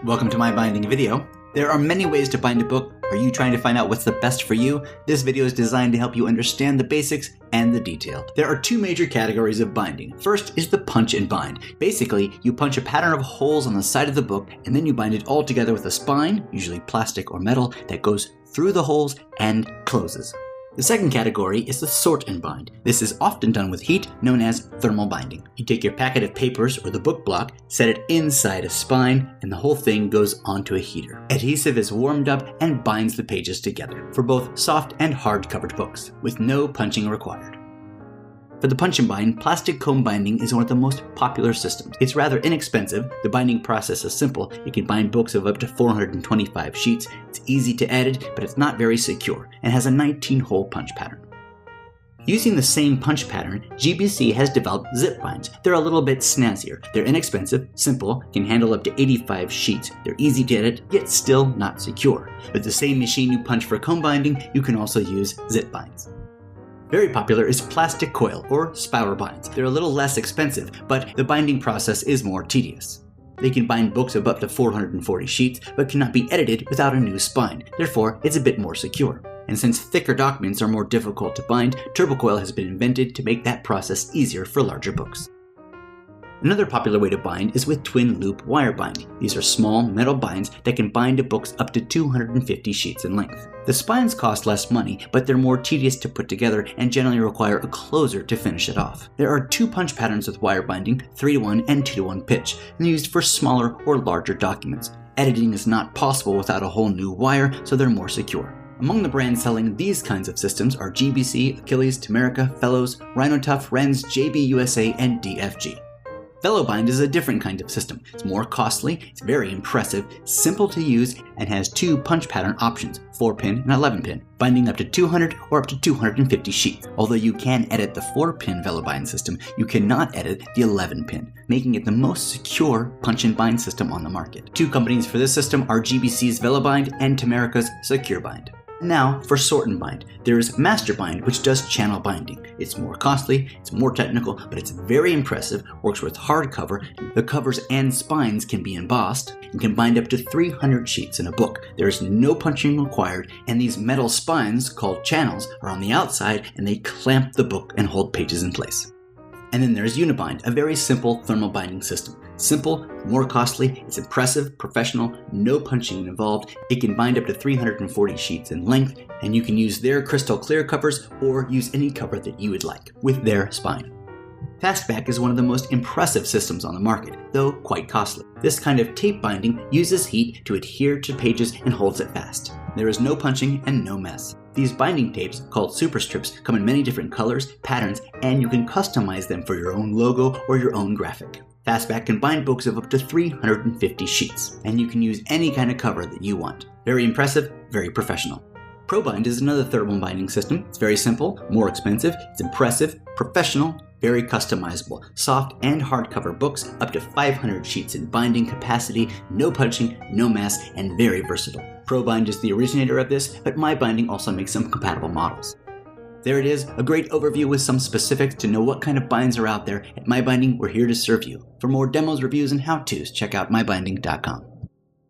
Welcome to my binding video. There are many ways to bind a book. Are you trying to find out what's the best for you? This video is designed to help you understand the basics and the detail. There are two major categories of binding. First is the punch and bind. Basically, you punch a pattern of holes on the side of the book and then you bind it all together with a spine, usually plastic or metal, that goes through the holes and closes. The second category is the sort and bind. This is often done with heat, known as thermal binding. You take your packet of papers or the book block, set it inside a spine, and the whole thing goes onto a heater. Adhesive is warmed up and binds the pages together for both soft and hard covered books, with no punching required. For the punch and bind, plastic comb binding is one of the most popular systems. It's rather inexpensive, the binding process is simple, you can bind books of up to 425 sheets, it's easy to edit, but it's not very secure, and has a 19-hole punch pattern. Using the same punch pattern, GBC has developed ZipBinds. They're a little bit snazzier. They're inexpensive, simple, can handle up to 85 sheets. They're easy to edit, yet still not secure. With the same machine you punch for comb binding, you can also use ZipBinds. Very popular is plastic coil or spouter binds. They're a little less expensive, but the binding process is more tedious. They can bind books of up to 440 sheets, but cannot be edited without a new spine. Therefore, it's a bit more secure. And since thicker documents are more difficult to bind, turbocoil has been invented to make that process easier for larger books. Another popular way to bind is with twin loop wire binding. These are small metal binds that can bind to books up to 250 sheets in length. The spines cost less money, but they're more tedious to put together and generally require a closer to finish it off. There are two punch patterns with wire binding, 3:1 and 2:1 pitch, and used for smaller or larger documents. Editing is not possible without a whole new wire, so they're more secure. Among the brands selling these kinds of systems are GBC, Achilles, Tamerica, Fellows, Rhinotuff, Wrens, JB USA, and DFG. VeloBind is a different kind of system. It's more costly, it's very impressive, simple to use, and has two punch pattern options, 4-pin and 11-pin, binding up to 200 or up to 250 sheets. Although you can edit the 4-pin VeloBind system, you cannot edit the 11-pin, making it the most secure punch and bind system on the market. Two companies for this system are GBC's VeloBind and Tamerica's SecureBind. Now, for sort and bind, there's MasterBind, which does channel binding. It's more costly, it's more technical, but it's very impressive, works with hardcover. The covers and spines can be embossed, and can bind up to 300 sheets in a book. There's no punching required, and these metal spines, called channels, are on the outside, and they clamp the book and hold pages in place. And then there's UniBind, a very simple thermal binding system. Simple, more costly, it's impressive, professional, no punching involved. It can bind up to 340 sheets in length, and you can use their crystal clear covers or use any cover that you would like with their spine. Fastback is one of the most impressive systems on the market, though quite costly. This kind of tape binding uses heat to adhere to pages and holds it fast. There is no punching and no mess. These binding tapes, called superstrips, come in many different colors, patterns, and you can customize them for your own logo or your own graphic. Fastback can bind books of up to 350 sheets, and you can use any kind of cover that you want. Very impressive, very professional. ProBind is another thermal binding system. It's very simple, more expensive, it's impressive, professional, very customizable. Soft and hardcover books, up to 500 sheets in binding capacity, no punching, no mess, and very versatile. ProBind is the originator of this, but MyBinding also makes some compatible models. There it is, a great overview with some specifics to know what kind of binds are out there. At MyBinding, we're here to serve you. For more demos, reviews, and how-tos, check out MyBinding.com.